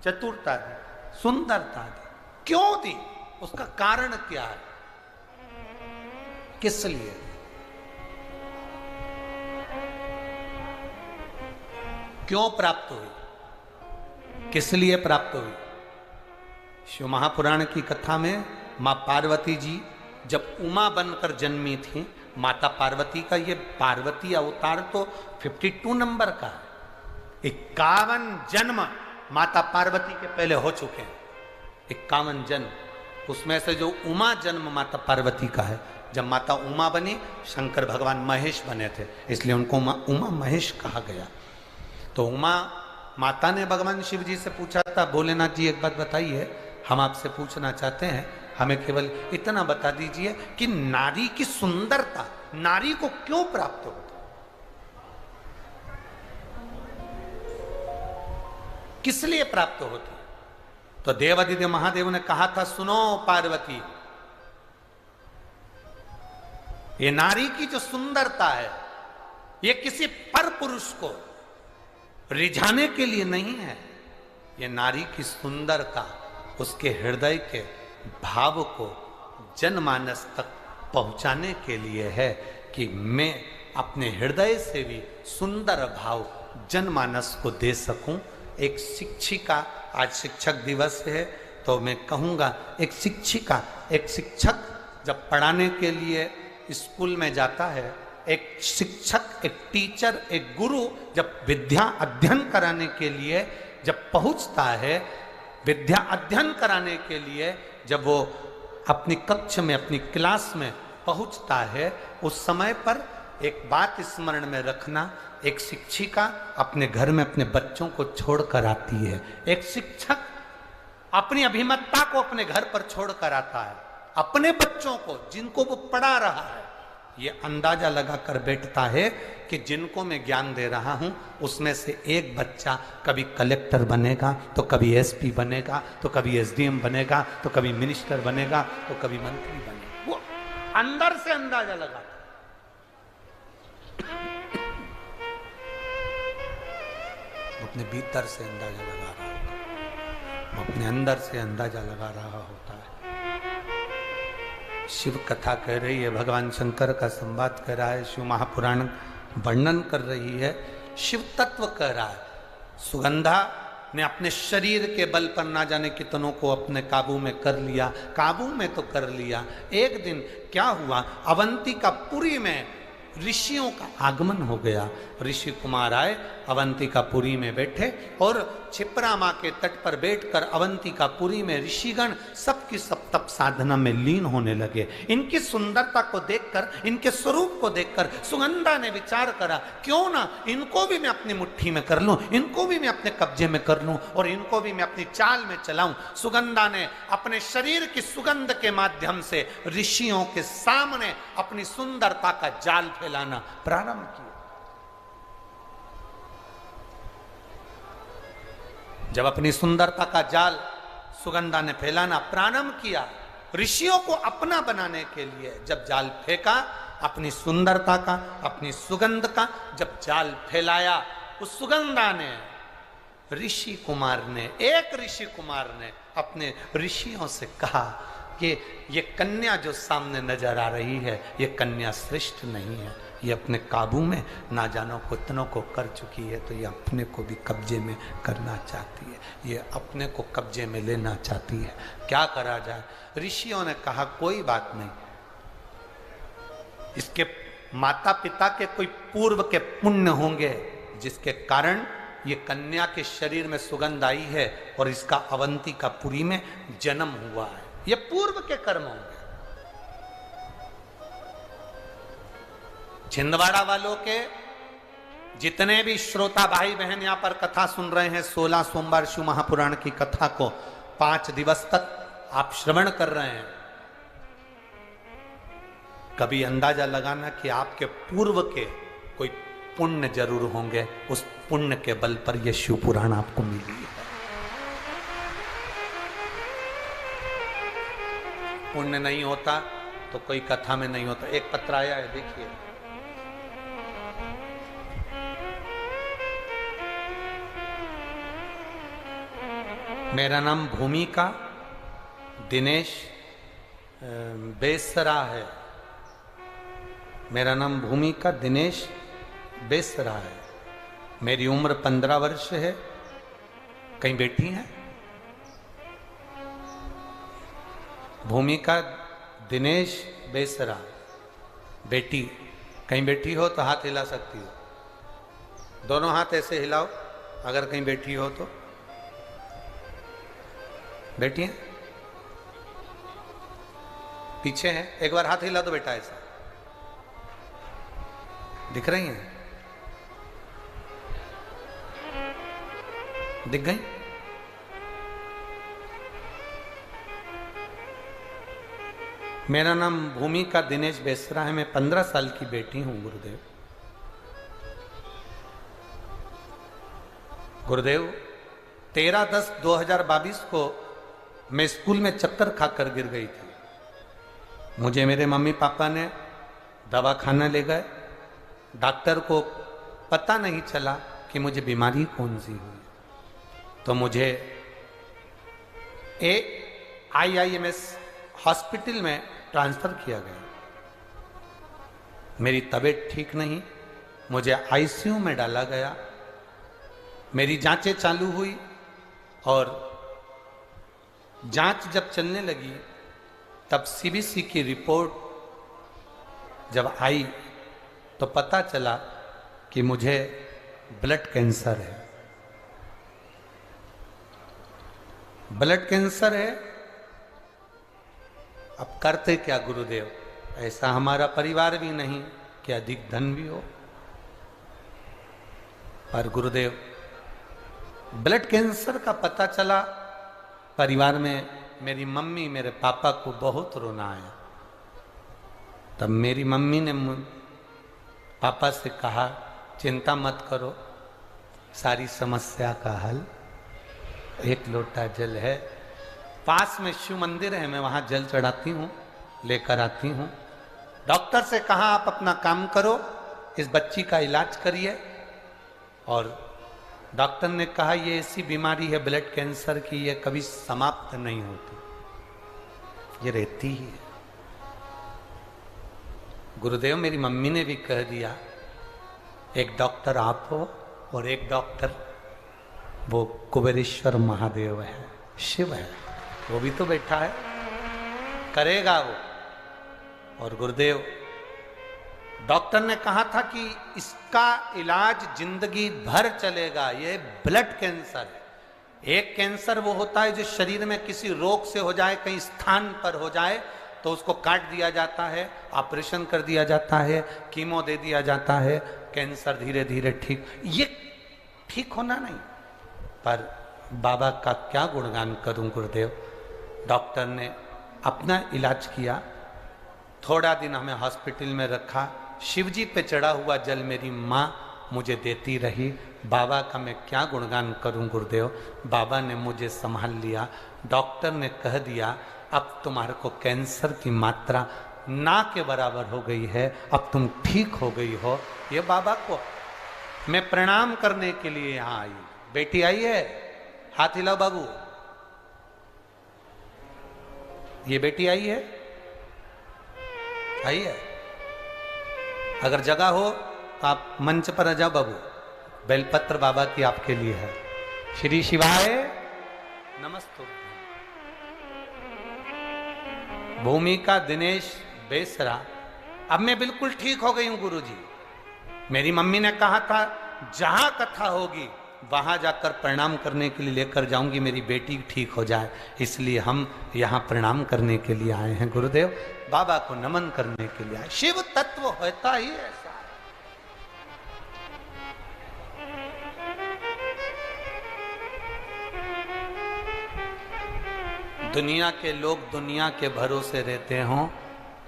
चतुरता दी? सुंदरता दी। क्यों दी? उसका कारण क्या है? किस लिए? क्यों प्राप्त हुई? किस लिए प्राप्त हुई? शिव महापुराण की कथा में मां पार्वती जी जब उमा बनकर जन्मी थी, माता पार्वती का ये पार्वती अवतार तो 52 नंबर का है। 51 जन्म माता पार्वती के पहले हो चुके हैं। 51 जन्म, उसमें से जो उमा जन्म माता पार्वती का है। जब माता उमा बनी, शंकर भगवान महेश बने थे, इसलिए उनको उमा महेश कहा गया। तो उमा माता ने भगवान शिव जी से पूछा था, भोलेनाथ जी एक बात बताइए, हम आपसे पूछना चाहते हैं, हमें केवल इतना बता दीजिए कि नारी की सुंदरता नारी को क्यों प्राप्त होती, किस लिए प्राप्त होती? तो देवादिदेव महादेव ने कहा था, सुनो पार्वती, ये नारी की जो सुंदरता है, ये किसी पर पुरुष को रिझाने के लिए नहीं है। ये नारी की सुंदरता उसके हृदय के भाव को जनमानस तक पहुंचाने के लिए है कि मैं अपने हृदय से भी सुंदर भाव जनमानस को दे सकूं। एक शिक्षिका, आज शिक्षक दिवस है, तो मैं कहूँगा एक शिक्षिका, एक शिक्षक जब पढ़ाने के लिए स्कूल में जाता है, एक शिक्षक, एक टीचर, एक गुरु जब विद्या अध्ययन कराने के लिए जब पहुंचता है, विद्या अध्ययन कराने के लिए जब वो अपनी कक्ष में, अपनी क्लास में पहुंचता है, उस समय पर एक बात स्मरण में रखना, एक शिक्षिका अपने घर में अपने बच्चों को छोड़कर आती है, एक शिक्षक अपनी अभिमतता को अपने घर पर छोड़कर आता है, अपने बच्चों को जिनको वो पढ़ा रहा है, ये अंदाजा लगाकर बैठता है कि जिनको मैं ज्ञान दे रहा हूं उसमें से एक बच्चा कभी कलेक्टर बनेगा, तो कभी एसपी बनेगा, तो कभी एसडीएम बनेगा, तो कभी मिनिस्टर बनेगा, तो कभी मंत्री बनेगा। वो अंदर से अंदाजा लगाता, अपने भीतर से अंदाजा लगा रहा होता, अपने अंदर से अंदाजा लगा रहा होता है। शिव कथा कह रही है, भगवान शंकर का संवाद कर रहा है, शिव महापुराण वर्णन कर रही है, शिव तत्व कह रहा है। सुगंधा ने अपने शरीर के बल पर ना जाने कितनों को अपने काबू में कर लिया, काबू में तो कर लिया। एक दिन क्या हुआ, अवंतिकापुरी में ऋषियों का आगमन हो गया। ऋषि कुमार आए, अवंतिकापुरी में बैठे और क्षिप्रा माँ के तट पर बैठकर अवंतिकापुरी में ऋषिगण सबकी सब तप साधना में लीन होने लगे। इनकी सुंदरता को देखकर, इनके स्वरूप को देखकर सुगंधा ने विचार करा, क्यों ना इनको भी मैं अपनी मुट्ठी में कर लूं, इनको भी मैं अपने कब्जे में कर लूं और इनको भी मैं अपनी चाल में चलाऊं। सुगंधा ने अपने शरीर की सुगंध के माध्यम से ऋषियों के सामने अपनी सुंदरता का जाल फैलाना प्रारंभ किया। जब अपनी सुंदरता का जाल सुगंधा ने फैलाना प्रारंभ किया, ऋषियों को अपना बनाने के लिए जब जाल फेंका, अपनी सुंदरता का, अपनी सुगंध का जब जाल फैलाया, उस सुगंधा ने, ऋषि कुमार ने, एक ऋषि कुमार ने अपने ऋषियों से कहा कि ये कन्या जो सामने नजर आ रही है, ये कन्या श्रेष्ठ नहीं है, ये अपने काबू में ना जानो कितनों को कर चुकी है, तो ये अपने को भी कब्जे में करना चाहती है, ये अपने को कब्जे में लेना चाहती है, क्या करा जाए। ऋषियों ने कहा कोई बात नहीं, इसके माता पिता के कोई पूर्व के पुण्य होंगे जिसके कारण ये कन्या के शरीर में सुगंध आई है और इसका अवंतिकापुरी में जन्म हुआ है, ये पूर्व के कर्म होंगे। छिंदवाड़ा वालों के जितने भी श्रोता भाई बहन यहाँ पर कथा सुन रहे हैं, 16 सोमवार शिव महापुराण की कथा को 5 दिवस तक आप श्रवण कर रहे हैं, कभी अंदाजा लगाना कि आपके पूर्व के कोई पुण्य जरूर होंगे, उस पुण्य के बल पर यह शिव पुराण आपको मिली है। पुण्य नहीं होता तो कोई कथा में नहीं होता। एक पत्र आया है, देखिए, मेरा नाम भूमिका दिनेश बेसरा है। मेरा नाम भूमिका दिनेश बेसरा है। मेरी उम्र 15 वर्ष है। कहीं बैठी हैं? भूमिका दिनेश बेसरा, बेटी कहीं बैठी हो तो हाथ हिला सकती हो। दोनों हाथ ऐसे हिलाओ अगर कहीं बैठी हो तो। बैठी हैं? पीछे है? एक बार हाथ हिला दो बेटा, ऐसा दिख रही हैं? दिख गई? मेरा नाम भूमिका दिनेश बेसरा है। मैं 15 साल की बेटी हूं। गुरुदेव, गुरुदेव 13/10/2022 को मैं स्कूल में चक्कर खाकर गिर गई थी। मुझे मेरे मम्मी पापा ने दवाखाना ले गए। डॉक्टर को पता नहीं चला कि मुझे बीमारी कौन सी हुई, तो मुझे IIMS हॉस्पिटल में ट्रांसफर किया गया। मेरी तबीयत ठीक नहीं, मुझे ICU में डाला गया। मेरी जांचें चालू हुई और जांच जब चलने लगी तब CBC की रिपोर्ट जब आई तो पता चला कि मुझे ब्लड कैंसर है। ब्लड कैंसर है। अब करते क्या गुरुदेव? ऐसा हमारा परिवार भी नहीं कि अधिक धन भी हो। पर गुरुदेव, ब्लड कैंसर का पता चला, परिवार में मेरी मम्मी मेरे पापा को बहुत रोना आया। तब मेरी मम्मी ने पापा से कहा, चिंता मत करो, सारी समस्या का हल एक लोटा जल है। पास में शिव मंदिर है, मैं वहां जल चढ़ाती हूँ, लेकर आती हूँ। डॉक्टर से कहा आप अपना काम करो, इस बच्ची का इलाज करिए। और डॉक्टर ने कहा ये ऐसी बीमारी है ब्लड कैंसर की, ये कभी समाप्त नहीं होती, ये रहती ही है। गुरुदेव, मेरी मम्मी ने भी कह दिया, एक डॉक्टर आप हो और एक डॉक्टर वो कुबेरेश्वर महादेव है, शिव है, वो भी तो बैठा है, करेगा वो। और गुरुदेव, डॉक्टर ने कहा था कि इसका इलाज जिंदगी भर चलेगा, ये ब्लड कैंसर है। एक कैंसर वो होता है जो शरीर में किसी रोग से हो जाए, कहीं स्थान पर हो जाए तो उसको काट दिया जाता है, ऑपरेशन कर दिया जाता है, कीमो दे दिया जाता है, कैंसर धीरे धीरे ठीक। ये ठीक होना नहीं। पर बाबा का क्या गुणगान करूं गुरुदेव। डॉक्टर ने अपना इलाज किया, थोड़ा दिन हमें हॉस्पिटल में रखा। शिवजी पे चढ़ा हुआ जल मेरी माँ मुझे देती रही। बाबा का मैं क्या गुणगान करूं गुरुदेव। बाबा ने मुझे संभाल लिया। डॉक्टर ने कह दिया अब तुम्हारे को कैंसर की मात्रा ना के बराबर हो गई है, अब तुम ठीक हो गई हो। ये बाबा को मैं प्रणाम करने के लिए यहाँ आई। बेटी आई है, हाथ हिलाओ बाबू। ये बेटी आई है, आई है। अगर जगह हो तो आप मंच पर आ जाओ बाबू। बेलपत्र बाबा की आपके लिए है। श्री शिवाय नमस्तु। भूमिका दिनेश बेसरा। अब मैं बिल्कुल ठीक हो गई हूं गुरुजी। मेरी मम्मी ने कहा था जहां कथा होगी वहां जाकर प्रणाम करने के लिए लेकर जाऊंगी, मेरी बेटी ठीक हो जाए। इसलिए हम यहां प्रणाम करने के लिए आए हैं गुरुदेव, बाबा को नमन करने के लिए आए। शिव तत्व होता ही ऐसा है। दुनिया के लोग दुनिया के भरोसे रहते हों,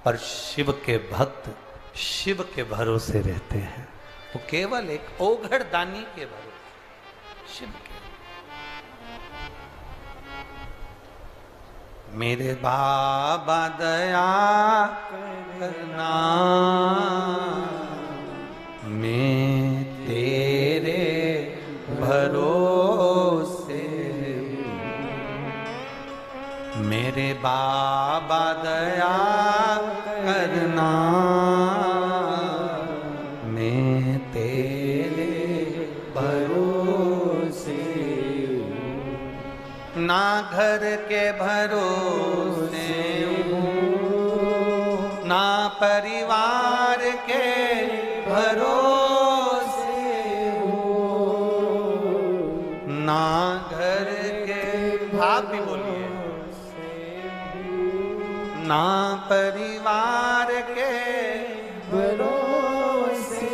पर शिव के भक्त शिव के भरोसे रहते हैं। वो केवल एक ओघड़ दानी के भरोसे शिव के। मेरे बाबा दया करना, मैं तेरे भरोसे बाबा दया करना, मैं तेरे भरोसे ना घर के भरोसे ना परिवार के भरोसे, ना घर के, आप भी बोलिए, ना परिवार के भरोसे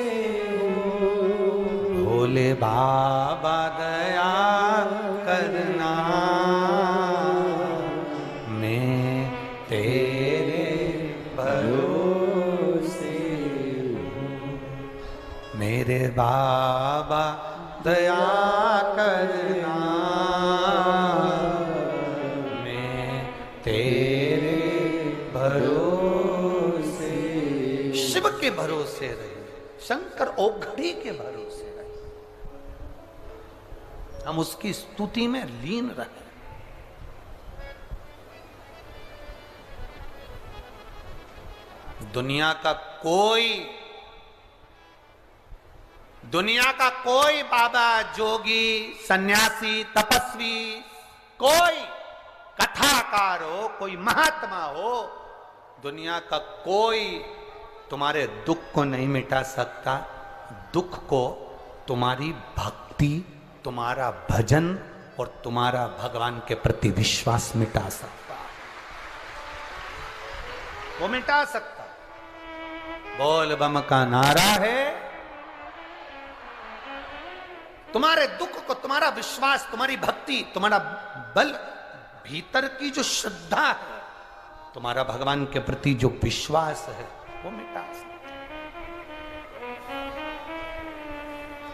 भोले बाबा दया करना, मैं तेरे भरोसे, मेरे बाबा दया करना, मैं तेरे भरोसे। शिव के भरोसे रहे, शंकर ओघड़ी के भरोसे रहे, हम उसकी स्तुति में लीन रहे। दुनिया का कोई बाबा, जोगी, सन्यासी, तपस्वी, कोई कथाकार हो, कोई महात्मा हो, दुनिया का कोई तुम्हारे दुख को नहीं मिटा सकता। दुख को तुम्हारी भक्ति, तुम्हारा भजन और तुम्हारा भगवान के प्रति विश्वास मिटा सकता, वो मिटा सकता। बोल बम का नारा है, तुम्हारे दुख को तुम्हारा विश्वास, तुम्हारी भक्ति, तुम्हारा बल, भीतर की जो श्रद्धा है, तुम्हारा भगवान के प्रति जो विश्वास है, वो मिटा सकता।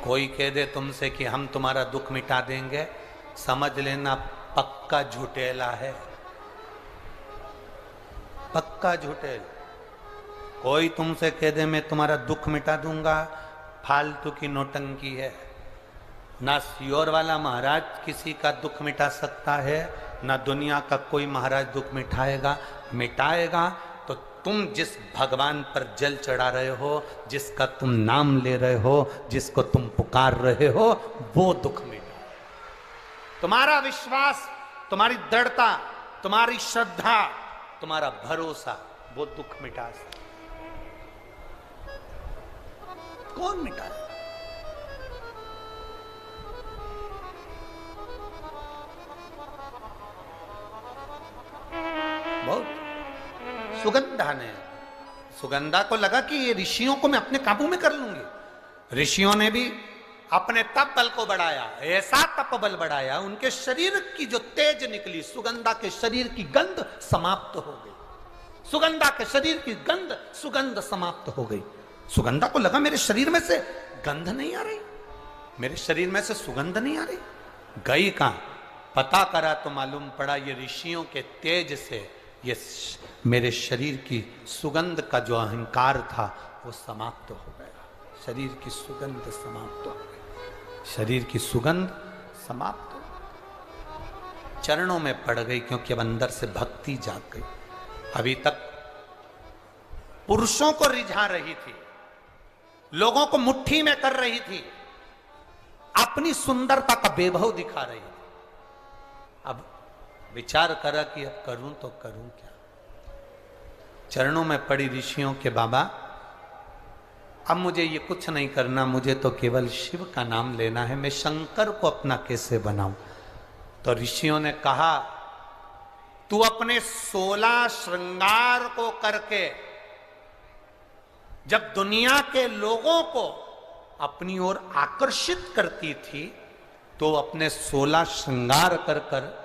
कोई कह दे तुमसे कि हम तुम्हारा दुख मिटा देंगे, समझ लेना पक्का झूठेला है, पक्का झूठेला। कोई तुमसे कह दे मैं तुम्हारा दुख मिटा दूंगा, फालतू की नौटंकी है। ना सियोर वाला महाराज किसी का दुख मिटा सकता है, ना दुनिया का कोई महाराज दुख मिटाएगा तो तुम जिस भगवान पर जल चढ़ा रहे हो, जिसका तुम नाम ले रहे हो, जिसको तुम पुकार रहे हो, वो दुख मिटा। तुम्हारा विश्वास, तुम्हारी दृढ़ता, तुम्हारी श्रद्धा, तुम्हारा भरोसा, वो दुख मिटा सकता। कौन मिटाए? बहुत सुगंधा को लगा कि ये ऋषियों को मैं अपने काबू में कर लूंगी। ऋषियों ने भी अपने तप बल को बढ़ाया, ऐसा तप बल बढ़ाया, उनके शरीर की जो तेज निकली, सुगंधा के शरीर की गंध समाप्त हो गई। सुगंधा के शरीर की सुगंध समाप्त हो गई। सुगंधा को लगा मेरे शरीर में से गंध नहीं आ रही, मेरे शरीर में से सुगंध नहीं आ रही। गई कहां? पता करा तो मालूम पड़ा ये ऋषियों के तेज से ये मेरे शरीर की सुगंध का जो अहंकार था वो समाप्त हो गया। शरीर की सुगंध समाप्त हो गई, शरीर की सुगंध समाप्त हो गई, चरणों में पड़ गई, क्योंकि अब अंदर से भक्ति जाग गई। अभी तक पुरुषों को रिझा रही थी, लोगों को मुट्ठी में कर रही थी, अपनी सुंदरता का वैभव दिखा रही थी। अब विचार करा कि अब करूं तो करूं क्या। चरणों में पड़ी ऋषियों के, बाबा अब मुझे ये कुछ नहीं करना, मुझे तो केवल शिव का नाम लेना है, मैं शंकर को अपना कैसे बनाऊं। तो ऋषियों ने कहा तू अपने 16 श्रृंगार को करके जब दुनिया के लोगों को अपनी ओर आकर्षित करती थी, तो अपने 16 श्रृंगार कर कर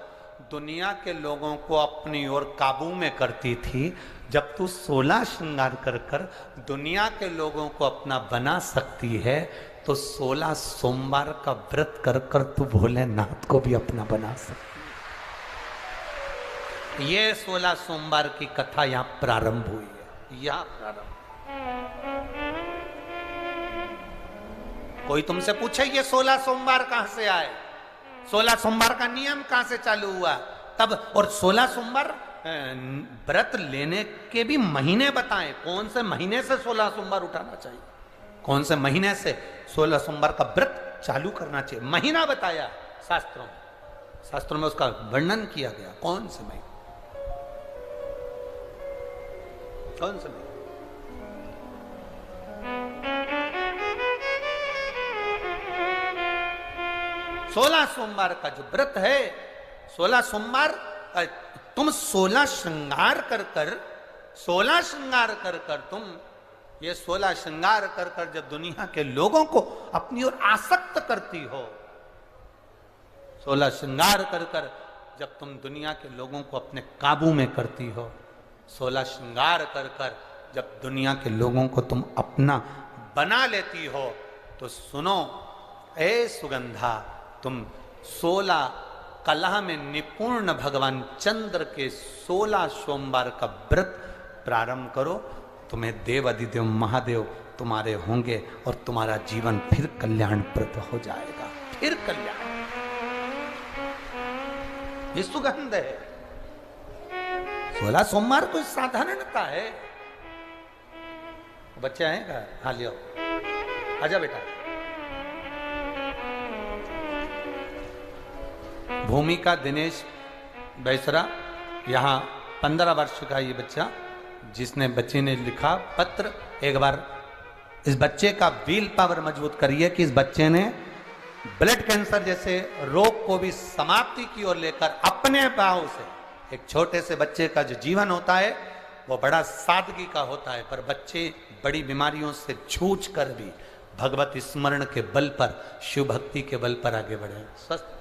दुनिया के लोगों को अपनी ओर काबू में करती थी। जब तू 16 श्रृंगार कर कर दुनिया के लोगों को अपना बना सकती है, तो 16 सोमवार का व्रत कर कर तू भोलेनाथ को भी अपना बना सकती है। ये 16 सोमवार की कथा यहां प्रारंभ हुई है, यहां प्रारंभ। कोई तुमसे पूछे ये 16 सोमवार कहां से आए, 16 सोमवार का नियम कहां से चालू हुआ, तब और 16 सोमवार व्रत लेने के भी महीने बताएं, कौन से महीने से 16 सोमवार उठाना चाहिए, कौन से महीने से 16 सोमवार का व्रत चालू करना चाहिए, महीना बताया शास्त्रों में, शास्त्रों में उसका वर्णन किया गया, कौन से महीने, कौन से महीने। 16 सोमवार का जो व्रत है, 16 सोमवार, तुम 16 श्रृंगार कर कर, 16 श्रृंगार कर कर, तुम ये 16 श्रृंगार कर कर जब दुनिया के लोगों को अपनी ओर आसक्त करती हो, 16 श्रृंगार कर कर जब तुम दुनिया के लोगों को अपने काबू में करती हो, 16 श्रृंगार कर कर जब दुनिया के लोगों को तुम अपना बना लेती हो, तो सुनो ए सुगंधा, तुम 16 कला में निपुण भगवान चंद्र के 16 सोमवार का व्रत प्रारंभ करो। तुम्हें देव अधिदेव महादेव तुम्हारे होंगे और तुम्हारा जीवन फिर कल्याणप्रद हो जाएगा, फिर कल्याण। ये सुगंध है। 16 सोमवार कोई साधारणता है। बच्चे आएगा, हाँ लियो, आजा बेटा। भूमिका दिनेश बैसरा, यहाँ 15 वर्ष का ये बच्चा, जिसने बच्चे ने लिखा पत्र। एक बार इस बच्चे का व्हील पावर मजबूत करिए कि इस बच्चे ने ब्लड कैंसर जैसे रोग को भी समाप्ति की ओर लेकर अपने भाव से, एक छोटे से बच्चे का जो जीवन होता है वो बड़ा सादगी का होता है, पर बच्चे बड़ी बीमारियों से जूझ कर भी भगवत स्मरण के बल पर, शिव भक्ति के बल पर आगे बढ़े। स्वस्थ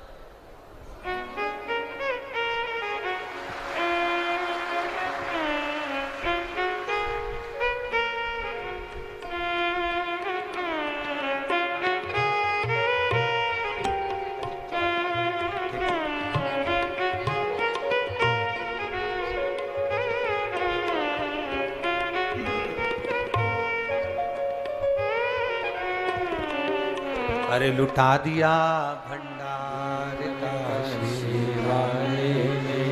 अरे लुटा दिया भंडार काशी वाले ने,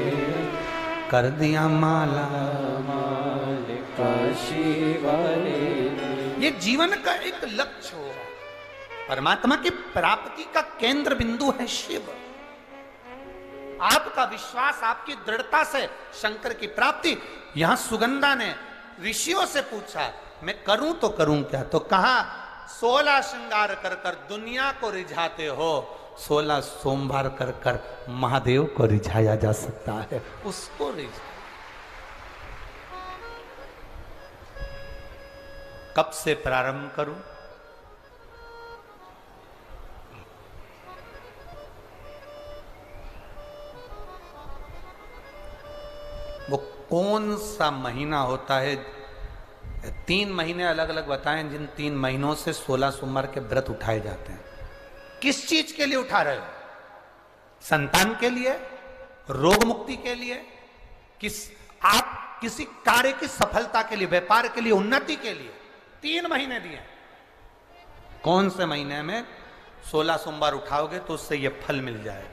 कर दिया माला माल काशी वाले ने। ये जीवन का एक लक्ष्य हो, परमात्मा की प्राप्ति का केंद्र बिंदु है शिव। आपका विश्वास, आपकी दृढ़ता से शंकर की प्राप्ति। यहां सुगंधा ने ऋषियों से पूछा, मैं करूं तो करूं क्या? तो कहा 16 श्रृंगार कर कर दुनिया को रिझाते हो, 16 सोमवार कर कर महादेव को रिझाया जा सकता है। उसको रिझा। कब से प्रारंभ करूं? वो कौन सा महीना होता है? 3 महीने अलग अलग बताएं, जिन 3 महीनों से 16 सोमवार के व्रत उठाए जाते हैं। किस चीज के लिए उठा रहे हो? संतान के लिए, रोग मुक्ति के लिए, आप किसी कार्य की सफलता के लिए, व्यापार के लिए, उन्नति के लिए 3 महीने दिए। कौन से महीने में 16 सोमवार उठाओगे तो उससे यह फल मिल जाएगा,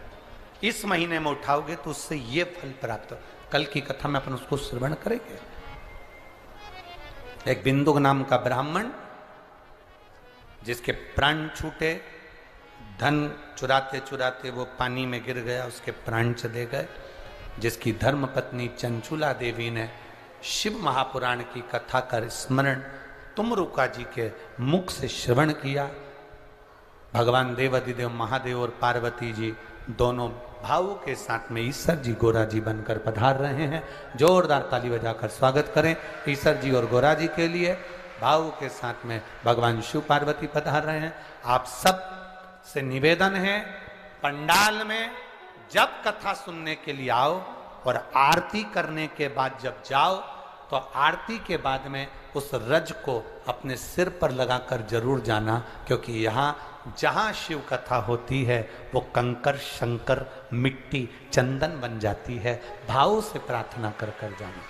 इस महीने में उठाओगे तो उससे यह फल प्राप्त हो। कल की कथा में अपन उसको श्रवण करेंगे। एक बिंदु नाम का ब्राह्मण, जिसके प्राण छूटे, धन चुराते चुराते वो पानी में गिर गया, उसके प्राण चले गए। जिसकी धर्म पत्नी चंचुला देवी ने शिव महापुराण की कथा का स्मरण तुमरुका जी के मुख से श्रवण किया। भगवान देवाधिदेव महादेव और पार्वती जी दोनों भावों के साथ में ईश्वर जी गोरा जी बनकर पधार रहे हैं। जोरदार ताली बजाकर स्वागत करें ईश्वर जी और गोरा जी के लिए। भावों के साथ में भगवान शिव पार्वती पधार रहे हैं। आप सब से निवेदन है, पंडाल में जब कथा सुनने के लिए आओ और आरती करने के बाद जब जाओ, तो आरती के बाद में उस रज को अपने सिर पर लगाकर जरूर जाना, क्योंकि यहाँ जहाँ शिव कथा होती है वो कंकर शंकर मिट्टी चंदन बन जाती है। भाव से प्रार्थना कर कर जाना।